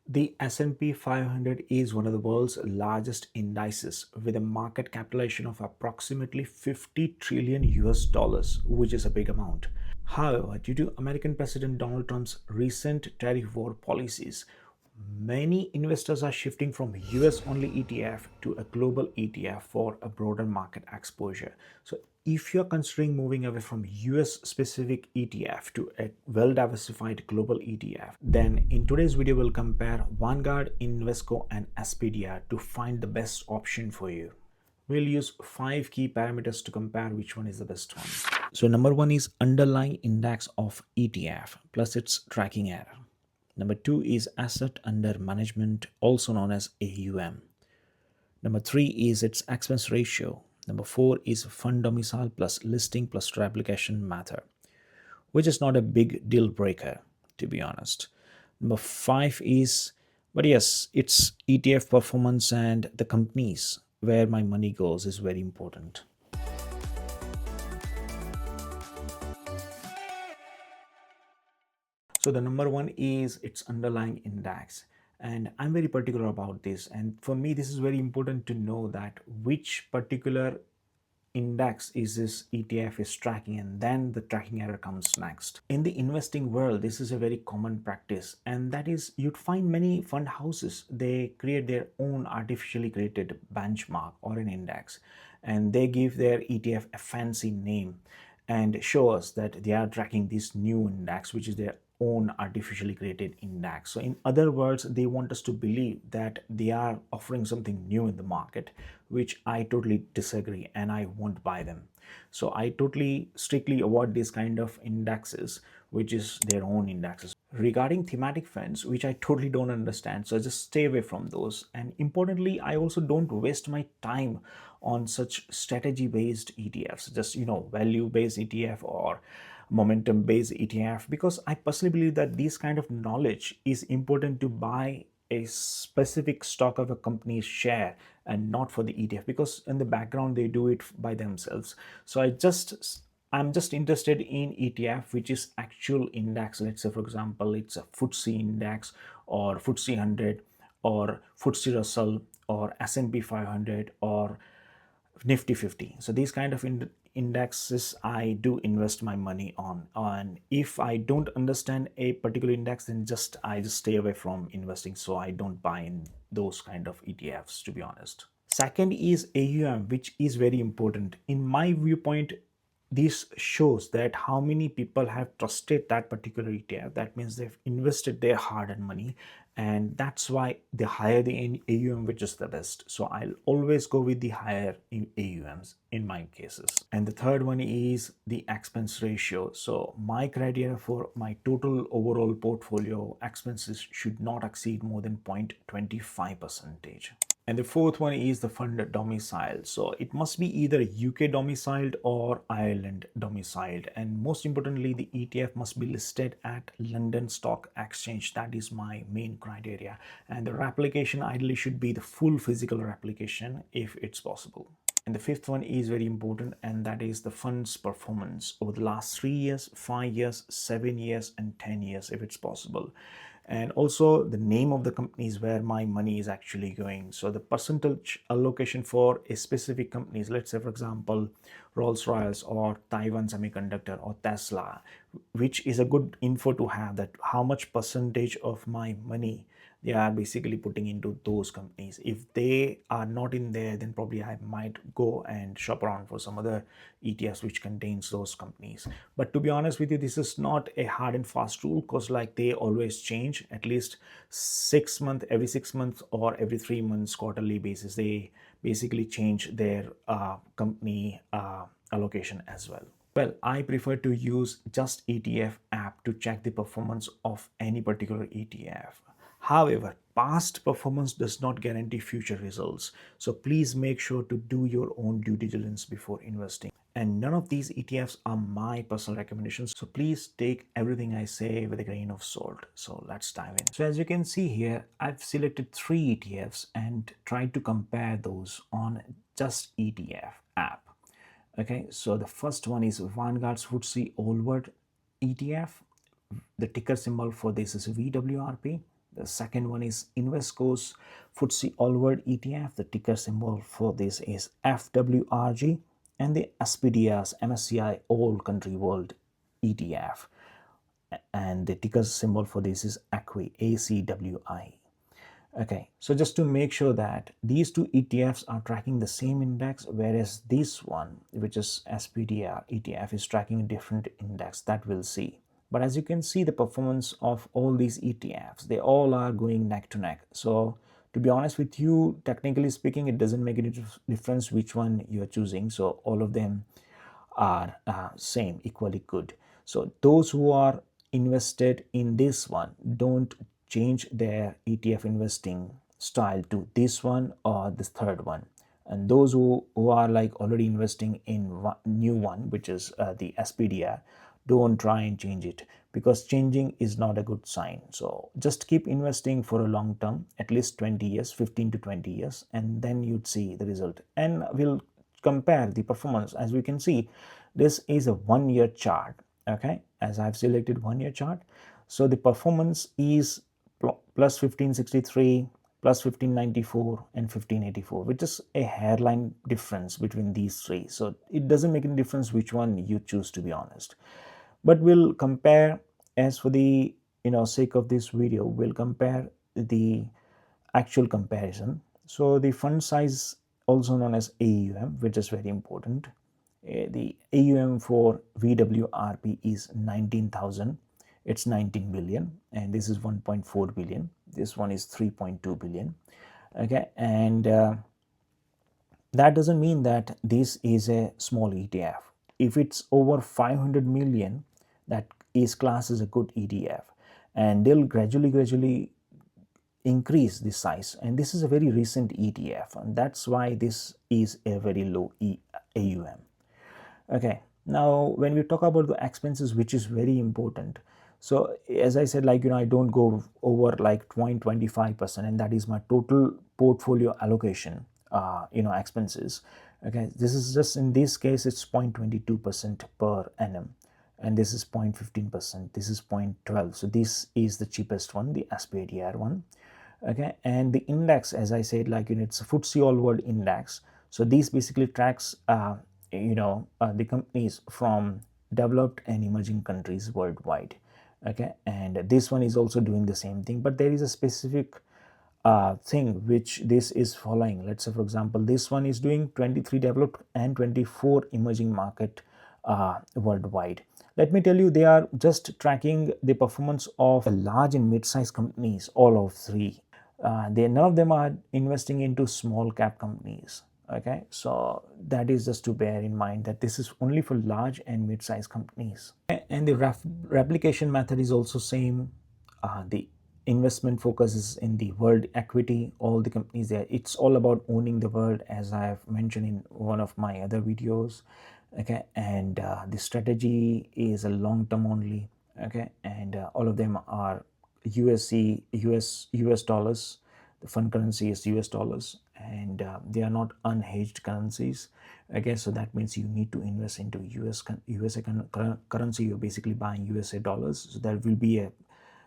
The S&P 500 is one of the world's largest indices with a market capitalization of approximately 50 trillion US dollars, which is a big amount. However, due to American President Donald Trump's recent tariff war policies, many investors are shifting from US only ETF to a global ETF for a broader market exposure. So, if you're considering moving away from US specific ETF to a well diversified global ETF, then in today's video, we'll compare Vanguard, Invesco, and SPDR to find the best option for you. We'll use 5 key parameters to compare which one is the best one. So, number one is underlying index of ETF plus its tracking error. Number two is asset under management, also known as AUM. Number three is its expense ratio. Number four is fund domicile plus listing plus replication method, which is not a big deal breaker, to be honest. Number five is, but yes, it's ETF performance and the companies where my money goes is very important. So the number one is its underlying index. And I'm very particular about this. And for me, this is very important to know that which particular index is this ETF is tracking, and then the tracking error comes next. In the investing world, this is a very common practice, and that is you'd find many fund houses, they create their own artificially created benchmark or an index, and they give their ETF a fancy name and show us that they are tracking this new index, which is their own artificially created index. So in other words, they want us to believe that they are offering something new in the market, which I totally disagree and I won't buy them. So I totally strictly avoid these kind of indexes, which is their own indexes. Regarding thematic funds, which I totally don't understand, so I just stay away from those. And importantly, I also don't waste my time on such strategy based ETFs, just value based ETF or momentum based ETF, because I personally believe that this kind of knowledge is important to buy a specific stock of a company's share and not for the ETF, because in the background they do it by themselves. So I'm just interested in ETF which is actual index. Let's say for example it's a FTSE index or FTSE 100 or FTSE Russell or S&P 500 or Nifty 50. So these kind of indexes I do invest my money on. And if I don't understand a particular index, then I just stay away from investing. So I don't buy in those kind of ETFs, to be honest. Second is AUM, which is very important. In my viewpoint, this shows that how many people have trusted that particular ETF. That means they've invested their hard-earned money, and that's why the higher the AUM, which is the best. So I'll always go with the higher AUMs in my cases. And the third one is the expense ratio. So my criteria for my total overall portfolio expenses should not exceed more than 0.25%. And the fourth one is the fund domicile. So it must be either UK domiciled or Ireland domiciled. And most importantly, the ETF must be listed at London Stock Exchange. That is my main criteria. And the replication ideally should be the full physical replication if it's possible. And the fifth one is very important, and that is the fund's performance over the last 3 years, 5 years, 7 years, and 10 years if it's possible. And also the name of the companies where my money is actually going. So the percentage allocation for a specific companies, let's say for example Rolls-Royce or Taiwan Semiconductor or Tesla, which is a good info to have, that how much percentage of my money they are basically putting into those companies. If they are not in there, then probably I might go and shop around for some other ETFs which contains those companies. But to be honest with you, this is not a hard and fast rule, because like they always change at least every 6 months or every 3 months quarterly basis. They basically change their company allocation as well. Well, I prefer to use just ETF app to check the performance of any particular ETF. However, past performance does not guarantee future results. So please make sure to do your own due diligence before investing. And none of these ETFs are my personal recommendations. So please take everything I say with a grain of salt. So let's dive in. So as you can see here, I've selected 3 ETFs and tried to compare those on just ETF app. Okay, so the first one is Vanguard's FTSE All World ETF. The ticker symbol for this is VWRP. The second one is Invesco's FTSE All World ETF. The ticker symbol for this is FWRG, and the SPDR's MSCI All Country World ETF, and the ticker symbol for this is ACWI, ACWI. Okay, so just to make sure that these two ETFs are tracking the same index, whereas this one, which is SPDR ETF, is tracking a different index, that we'll see. But as you can see, the performance of all these ETFs, they all are going neck to neck. So to be honest with you, technically speaking, it doesn't make any difference which one you're choosing. So all of them are same, equally good. So those who are invested in this one, don't change their ETF investing style to this one or this third one. And those who are like already investing in one, new one, which is the SPDR, don't try and change it, because changing is not a good sign. So just keep investing for a long term, at least 20 years, 15 to 20 years, and then you'd see the result. And we'll compare the performance. As we can see, this is a 1 year chart. Okay, as I've selected 1 year chart, so the performance is plus 1563, plus 1594, and 1584, which is a hairline difference between these three. So it doesn't make any difference which one you choose, to be honest. But we'll compare, as for the sake of this video, we'll compare the actual comparison. So the fund size, also known as AUM, which is very important. The AUM for VWRP is 19,000. It's 19 billion, and this is 1.4 billion. This one is 3.2 billion. Okay, and that doesn't mean that this is a small ETF. If it's over 500 million, that is classed as a good ETF, and they'll gradually increase the size. And this is a very recent ETF, and that's why this is a very low AUM. Okay, now when we talk about the expenses, which is very important. So as I said, like, I don't go over like 0.25%, and that is my total portfolio allocation, expenses. Okay, this is just, in this case, it's 0.22% per annum, and this is 0.15%, this is 0.12. So this is the cheapest one, the SPDR one. Okay, and the index, as I said, like, it's a FTSE All World Index. So this basically tracks the companies from developed and emerging countries worldwide. Okay, and this one is also doing the same thing, but there is a specific thing which this is following. Let's say, for example, this one is doing 23 developed and 24 emerging market worldwide. Let me tell you, they are just tracking the performance of large and mid-sized companies, all of three. None of them are investing into small cap companies. Okay, so that is just to bear in mind that this is only for large and mid-sized companies. And the replication method is also same. The investment focuses in the world equity, all the companies there. It's all about owning the world, as I have mentioned in one of my other videos. Okay, and the strategy is a long term only. Okay, and all of them are US dollars. The fund currency is US dollars, and they are not unhedged currencies. Okay, so that means you need to invest into USA currency. You're basically buying USA dollars, so there will be a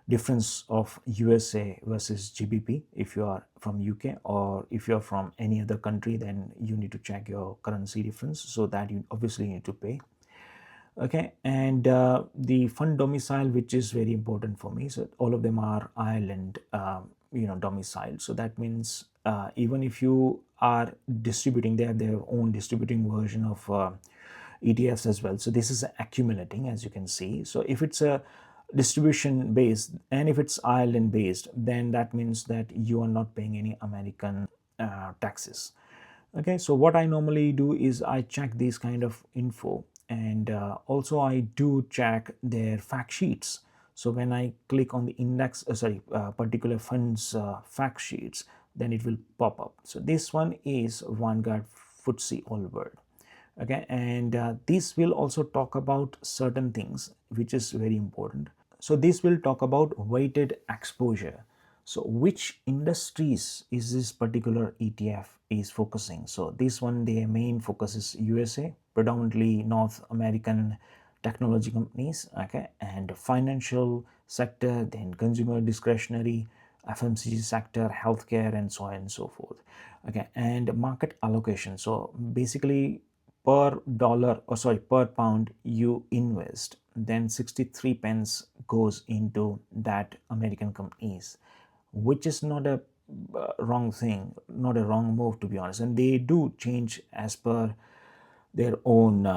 difference of USA versus GBP if you are from UK, or if you're from any other country, then you need to check your currency difference, so that you obviously need to pay. Okay, and the fund domicile, which is very important for me, so all of them are Ireland domiciled. So that means even if you are distributing, they have their own distributing version of ETFs as well. So this is accumulating, as you can see. So if it's a distribution based, and if it's Ireland based, then that means that you are not paying any American taxes. Okay, so what I normally do is I check these kind of info, and also I do check their fact sheets. So when I click on the index, particular funds fact sheets, then it will pop up. So this one is Vanguard FTSE All World. Okay, and this will also talk about certain things, which is very important. So this will talk about weighted exposure. So which industries is this particular ETF is focusing? So this one, their main focus is USA, predominantly North American technology companies. Okay, and financial sector, then consumer discretionary, FMCG sector, healthcare, and so on and so forth. Okay, and market allocation. So basically, per dollar, or sorry, per pound you invest, then 63 pence goes into that American companies, which is not a wrong thing, not a wrong move, to be honest. And they do change as per their own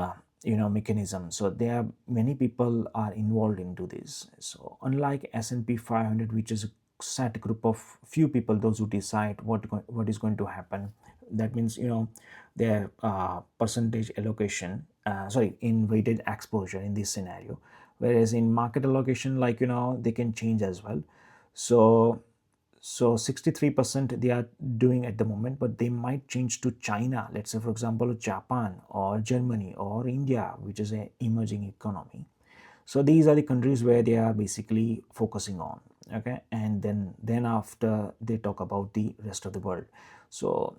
mechanism. So there are many people are involved into this. So unlike S&P 500, which is a set group of few people, those who decide what is going to happen, that means their percentage allocation, sorry, in weighted exposure in this scenario. Whereas in market allocation, like they can change as well. So 63% they are doing at the moment, but they might change to China, let's say for example Japan or Germany or India, which is an emerging economy. So these are the countries where they are basically focusing on. Okay, and then after they talk about the rest of the world. So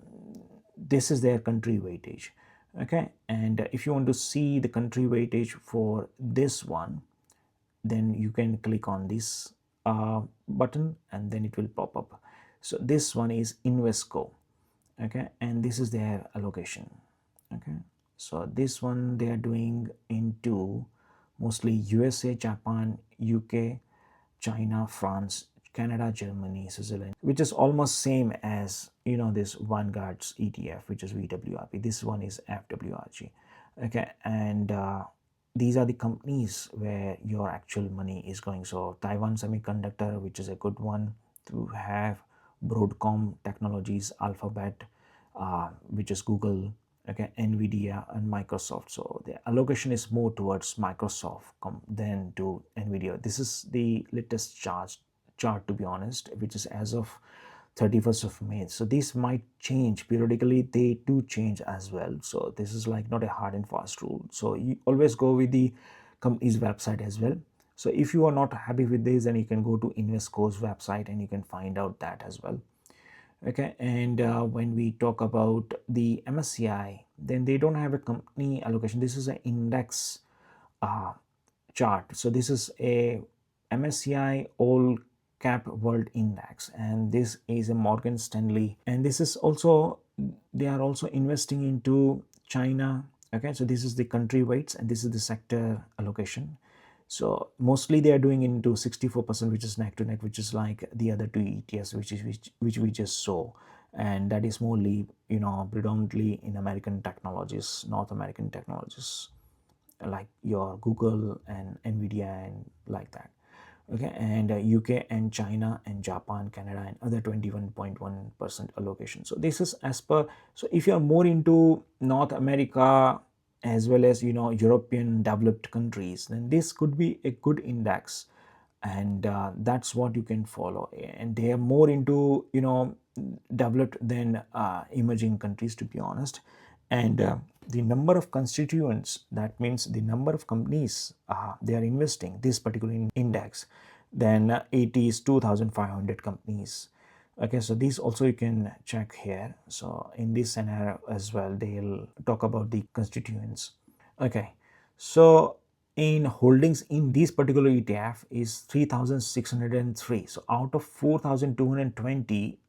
this is their country weightage. Okay, and if you want to see the country weightage for this one, then you can click on this button and then it will pop up. So this one is Invesco. Okay, and this is their allocation. Okay, so this one they are doing into mostly USA, Japan, UK, China, France, Canada, Germany, Switzerland, which is almost same as this Vanguard's ETF, which is VWRP. This one is FWRG. Okay, and these are the companies where your actual money is going. So Taiwan Semiconductor, which is a good one to have, Broadcom Technologies, Alphabet, which is Google, okay, Nvidia and Microsoft. So the allocation is more towards Microsoft than to Nvidia. This is the latest chart, to be honest, which is as of 31st of May. So these might change periodically. They do change as well. So this is like not a hard and fast rule. So you always go with the company's website as well. So if you are not happy with this, then you can go to Invesco's website and you can find out that as well. Okay, and when we talk about the MSCI, then they don't have a company allocation. This is an index chart. So this is a MSCI All Cap World Index, and this is a Morgan Stanley, and this is also, they are also investing into China. Okay, so this is the country weights and this is the sector allocation. So mostly they are doing into 64%, which is neck to neck, which is like the other two ETFs, which we just saw, and that is mostly predominantly in American technologies, North American technologies, like your Google and Nvidia and like that. Okay, and UK and China and Japan, Canada, and other 21.1% allocation. So this is as per. So if you are more into North America as well as European developed countries, then this could be a good index, and that's what you can follow. And they are more into developed than emerging countries, to be honest. And the number of constituents, that means the number of companies they are investing this particular index, then it is 2,500 companies. Okay, so these also you can check here. So in this scenario as well, they'll talk about the constituents. Okay, so in holdings in this particular ETF is 3,603. So out of 4,220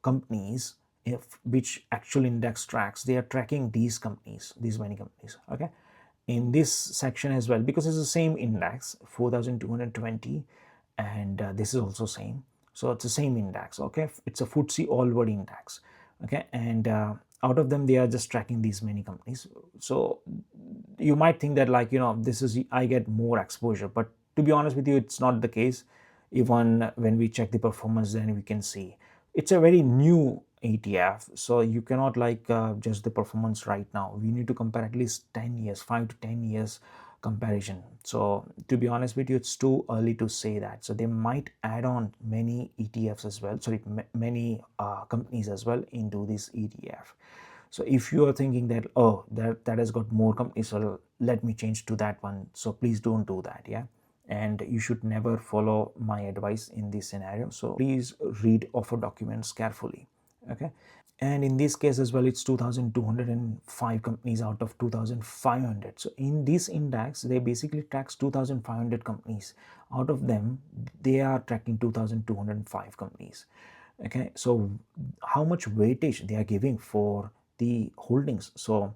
companies, which actual index tracks, they are tracking these companies, these many companies. Okay, in this section as well, because it's the same index 4,220, and this is also same. So it's the same index. Okay, it's a FTSE all world index. Okay, and out of them they are just tracking these many companies. So you might think that like this is, I get more exposure, but to be honest with you, it's not the case. Even when we check the performance, then we can see it's a very new ETF, so you cannot like judge the performance right now. We need to compare at least 10 years, 5 to 10 years comparison. So to be honest with you, it's too early to say that. So they might add on many ETFs as well, sorry, many companies as well into this ETF. So if you are thinking that, oh, that has got more companies, so let me change to that one, so please don't do that. Yeah, and you should never follow my advice in this scenario. So please read offer documents carefully. Okay, And in this case as well, it's 2205 companies out of 2500. So in this index, they basically tracks 2500 companies. Out of them, they are tracking 2205 companies. Okay, so how much weightage they are giving for the holdings? So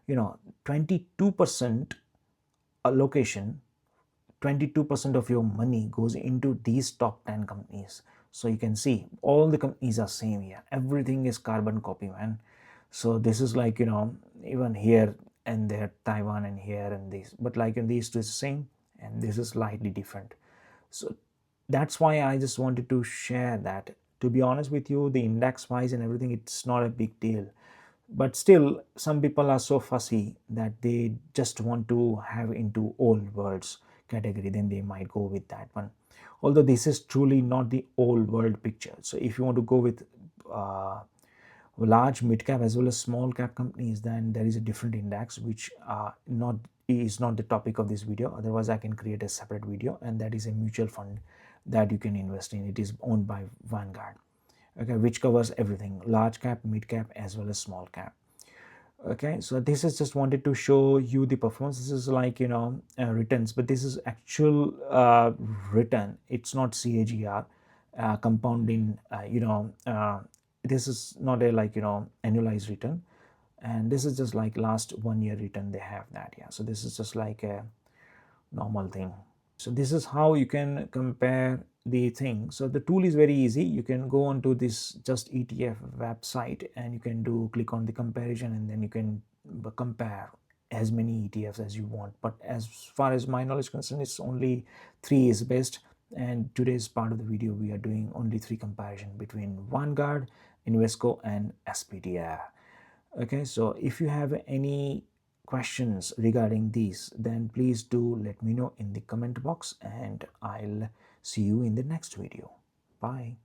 22% allocation, 22% of your money goes into these top 10 companies. So you can see all the companies are same here. Everything is carbon copy, man. So this is like, even here and there, Taiwan and here and this, but like in these two is the same, and this is slightly different. So that's why I just wanted to share that. To be honest with you, the index wise and everything, it's not a big deal. But still, some people are so fussy that they just want to have into all worlds category, then they might go with that one. Although this is truly not the all world picture. So if you want to go with large mid cap as well as small cap companies, then there is a different index which not is not the topic of this video. Otherwise I can create a separate video, and that is a mutual fund that you can invest in. It is owned by Vanguard, okay, which covers everything, large cap, mid cap as well as small cap. Okay, so this is just wanted to show you the performance. This is like returns, but this is actual return. It's not CAGR, compounding. This is not a like annualized return, and this is just like last 1 year return. They have that, yeah. So this is just like a normal thing. So this is how you can compare the thing. So the tool is very easy. You can go onto this just ETF website, and you can click on the comparison, and then you can compare as many ETFs as you want. But as far as my knowledge concerned, it's only 3 is best. And today's part of the video, we are doing only 3 comparison between Vanguard, Invesco and SPDR. Okay, so if you have any questions regarding these, then please do let me know in the comment box, and I'll see you in the next video. Bye.